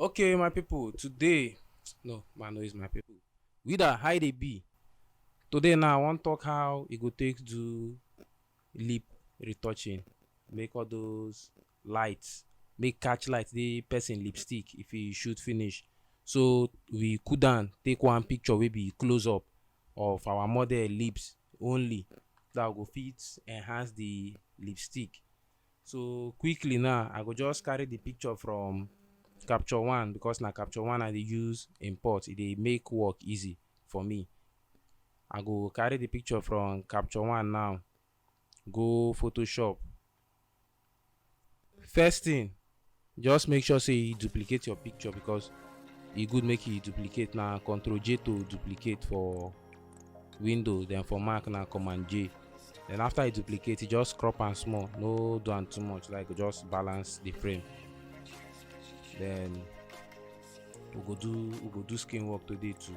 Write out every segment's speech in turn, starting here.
Okay, my people, today, no, man, no, is my people. We that high they be. Today now, I want talk how it go take do lip retouching, make all those lights, make catch light the person lipstick if he shoot finish. So we couldn't take one picture, wey be close up of our model lips only. That go fit enhance the lipstick. So quickly now, I go just carry the picture from capture one because na capture one I dey use import. E dey make work easy for me. I go carry the picture from capture one now, go Photoshop. First thing, just make sure say you duplicate your picture because e good make you duplicate. Na Ctrl J to duplicate for Windows, then for Mac na Command J. Then after you duplicate, you just crop am small, no do am too much, like just balance the frame. Then we go do skin work today too.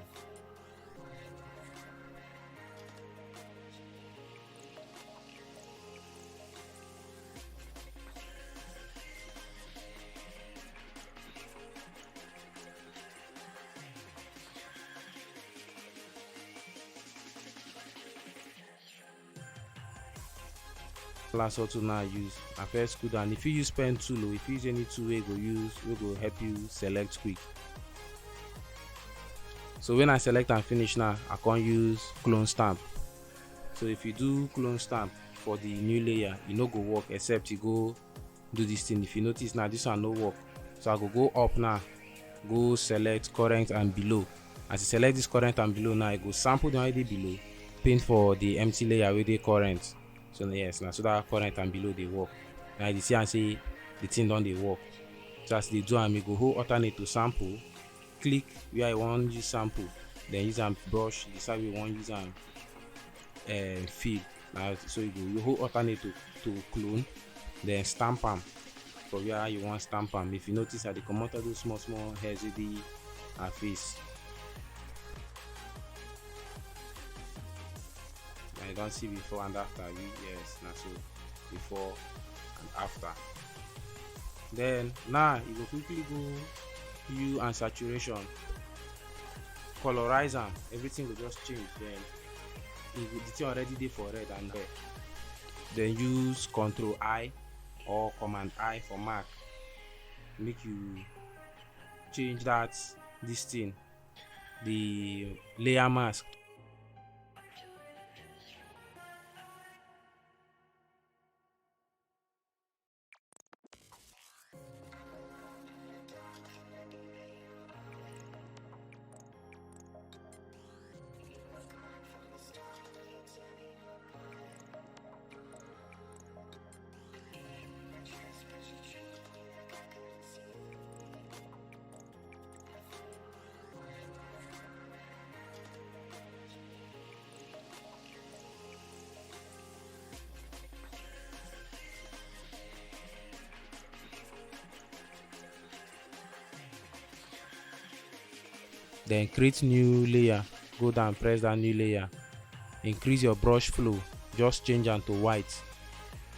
Last tool now I use na first cool down. If you use pen tool or if you use any tool wey go help you select quick. So when I select and finish now, I can use clone stamp. So if you do clone stamp for the new layer, e no go work except you go do this thing. If you notice now, this one no work. So I go up now, go select current and below. As you select this current and below now, I go sample the one wey dey below, paint for the empty layer wey dey current. So yes, now so that current and below they work. Now you see and say the thing don dey work. So as they do am, you go hold alternate to sample, click where you want use sample, then use am brush, decide where you want use am fill. Now so you hold alternate to clone, then stamp am for where you want stamp am. If you notice that they come out of those small hairs with the face. You don't see before and after. Yes, now so before and after. Then now you go quickly go hue and saturation, colorize them, everything will just change. Then the thing already there for red and red. Then use Ctrl I or Command I for Mac, make you change this thing, the layer mask. Then create new layer, go down, press that new layer, increase your brush flow, just change am to white,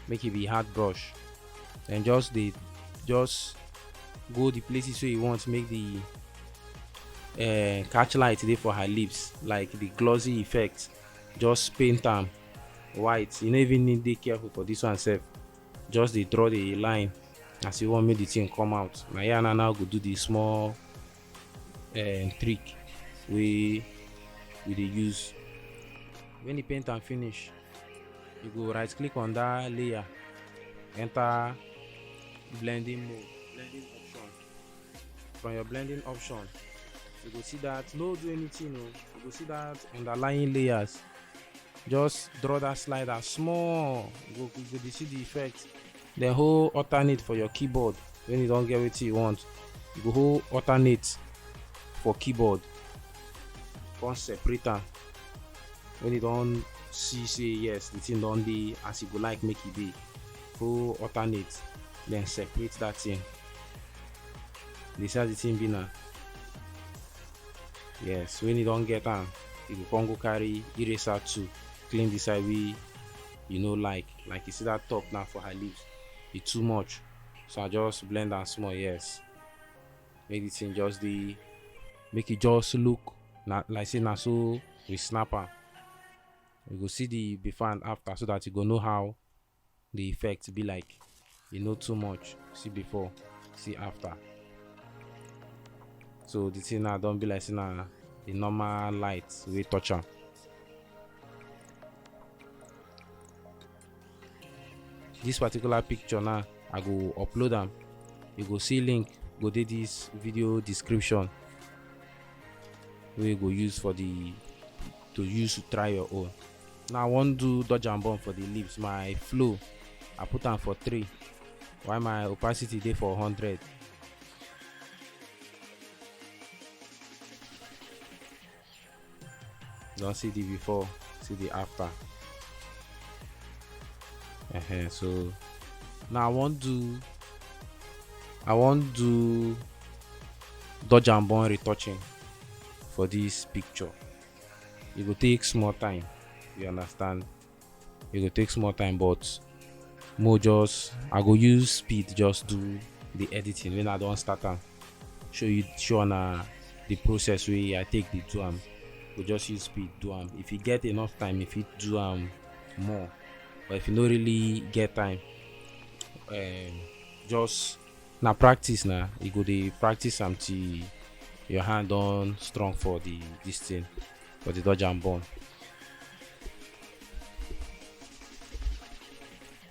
make it be hard brush. Then just go the places where you want to make the catch light there for her lips, like the glossy effect, just paint them white. You no even need to be careful for this one sef, just dey draw the line as you want make the thing come out. Now here now go do the small trick we dey use. When you paint and finish, you go right click on that layer, enter blending mode, blending option. From your blending option, you go see that no do anything. You go see that underlying layers, just draw that slider small, you go see the effect. Then hold alternate for your keyboard. When you don't get what you want, you go hold alternate for keyboard, come separate am. When you don't see say yes, the thing don dey as you go like make it be, go alternate, then separate that thing. This is the thing be now. Yes, when you don't get am, you go come go carry eraser tool, clean the side we you know like you see that top now for her lips, it's too much. So I just blend am small. Yes, make the thing just the make it just look like say na so we snap am. You go see the before and after so that you go know how the effect be like. You know too much, see before, see after. So the thing now don't be like say na the normal light we touch am. This particular picture now I go upload am. You go see link go dey this video description wey you go use for the to use to try your own. Now I wan do dodge and burn for the lips. My flow I put am for 3 while my opacity dey for 100. Don't see the before, see the after. So now I want do dodge and burn retouching for this picture. It will take small time, you understand. It will take small time, but more just I go use speed just do the editing when I don't start am. Show on the process way I take the do am. Go just use speed do am. If you get enough time, if you do more, but if you don't really get time, just na practice na. You go dey practice am till your hand on strong for this thing, for the dodge and burn.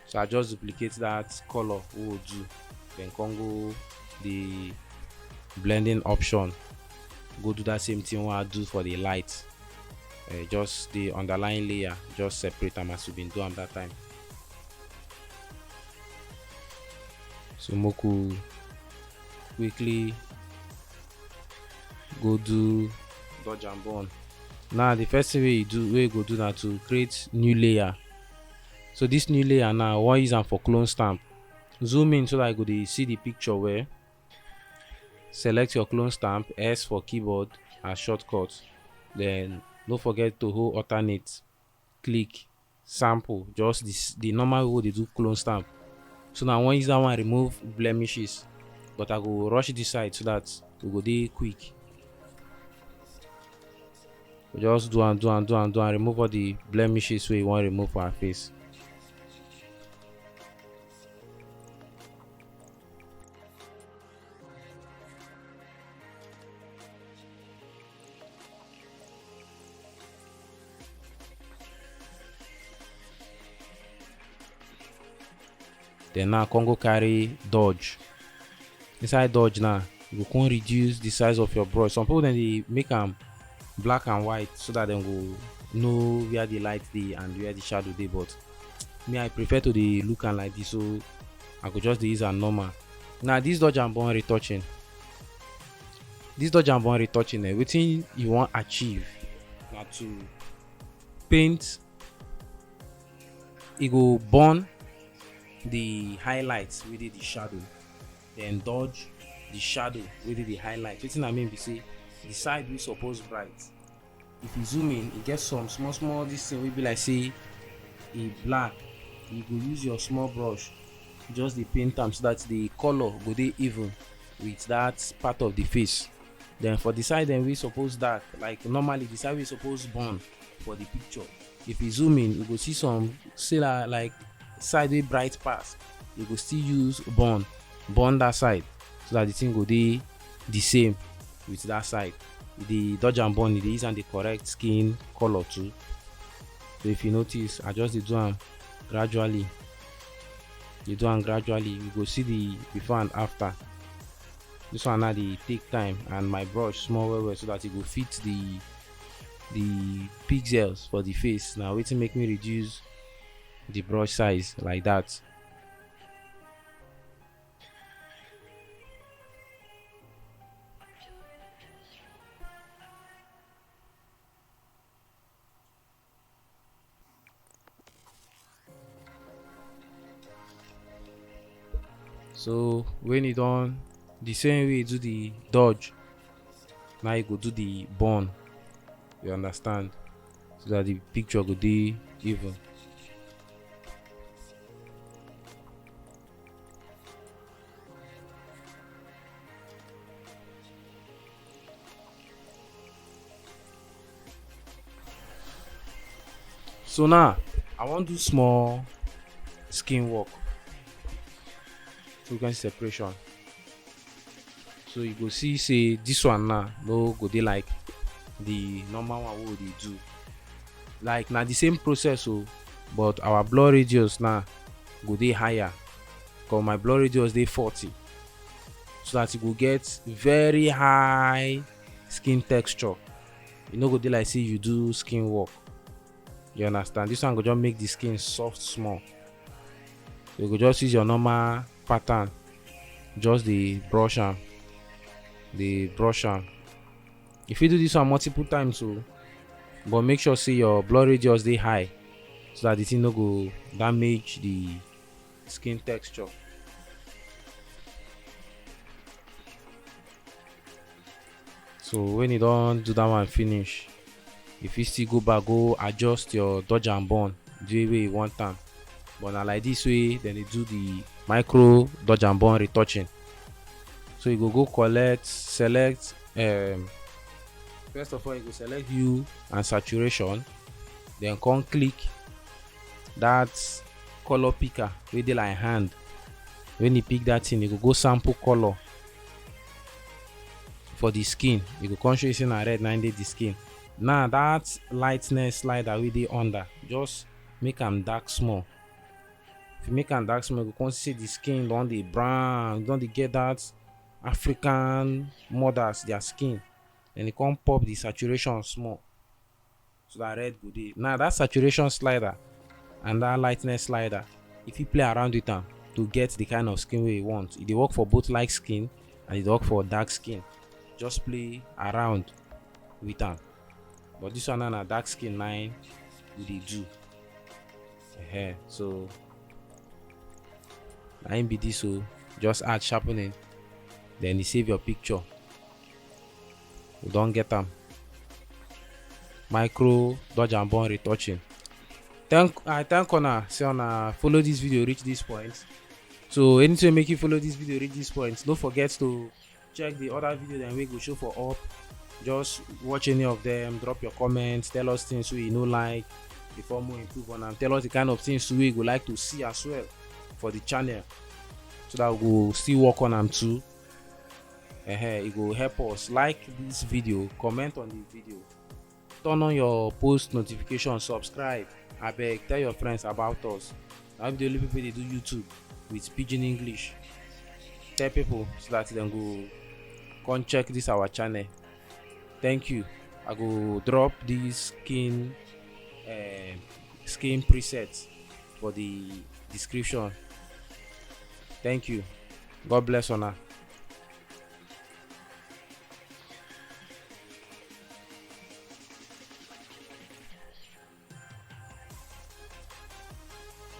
So I just duplicate that color we will do, then come go the blending option, go do that same thing what I do for the light. Just the underlying layer, just separate them as we been doing that time. So Moku quickly go do dodge and burn. Now the first thing we go do now to create new layer. So this new layer now, I use am for clone stamp. Zoom in so that I go dey see the picture where. Select your clone stamp, S for keyboard as shortcut. Then don't forget to hold alternate, click, sample, just the normal way they do clone stamp. So now I want use that one remove blemishes, but I go rush this side so that we go dey quick. We just do and remove all the blemishes we want remove for our face. Then now come go carry dodge. Inside dodge now, you can reduce the size of your brush. Some people then they make them black and white so that they go know where the light dey and where the shadow dey. But me, I prefer to the look and like this, so I could just use a normal. Now this dodge and burn retouching. This dodge and burn retouching, everything you want achieve now to paint. It go burn the highlights with the shadow, then dodge the shadow with the highlight. Wetin I mean be say the side we suppose bright. If you zoom in, it gets some small this thing will be like say a black. You go use your small brush, just the paint them so that the color go dey even with that part of the face. Then for the side then we suppose dark, like normally the side we suppose burn for the picture. If you zoom in, you go see some say like side way bright pass. You go still use burn that side so that the thing go dey the same with that side. The dodge and burn, it is and the correct skin color too. So if you notice, I just do them gradually. You do them gradually, you go see the before and after. This one now they take time, and my brush small well so that it will fit the pixels for the face. Now wait to make me reduce the brush size like that. So when you done the same way you do the dodge, now you go do the burn. You understand? So that the picture go dey even. So now I want to do small skin work, frequency separation. So you go see say this one now no go dey like the normal one wey we dey do, like na the same process but our blur radius now go dey higher, cause my blur radius dey 40, so that you go get very high skin texture. You no go dey like say you do skin work, you understand. This one go just make the skin soft small. You go just use your normal pattern, just the brush am, you fit do this one multiple times but make sure say your blur radius dey high, so that the thing no go damage the skin texture. So when you don do that one finish, you fit still go back go adjust your dodge and burn the way you want am. But na like this way then they do the micro dodge and burn retouching. So you go select first of all you go select hue and saturation, then come click that color picker wey dey like hand. When you pick that thing, you go sample color for the skin. You go come show you say na red na dey the skin. Now that lightness slider wey dey under, just make am dark small. If you make am dark small, you go come see the skin don dey brown, don dey get that African mothers their skin. Then you come pop the saturation small, so that red go dey. Now that saturation slider and that lightness slider, if you play around with them to get the kind of skin wey you want, e dey work for both light skin and e dey work for dark skin. Just play around with them. But this one na dark skin line we dey do. So na im be this. So just add sharpening, then you save your picture. You don't get them. Micro dodge and burn retouching. Thank una say una follow this video reach this point. So anything make you follow this video reach this point, don't forget to check the other video that we go show for up. Just watch any of them, drop your comments, tell us things we no like before more improve on, and tell us the kind of things we go like to see as well for the channel, so that we go still work on them too. It will help us. Like this video, comment on the video, turn on your post notification, subscribe. I beg, tell your friends about us. I'm the only people they do YouTube with pidgin English. Tell people so that they go come check this our channel. Thank you. I go drop this skin presets for the description. Thank you. God bless ona.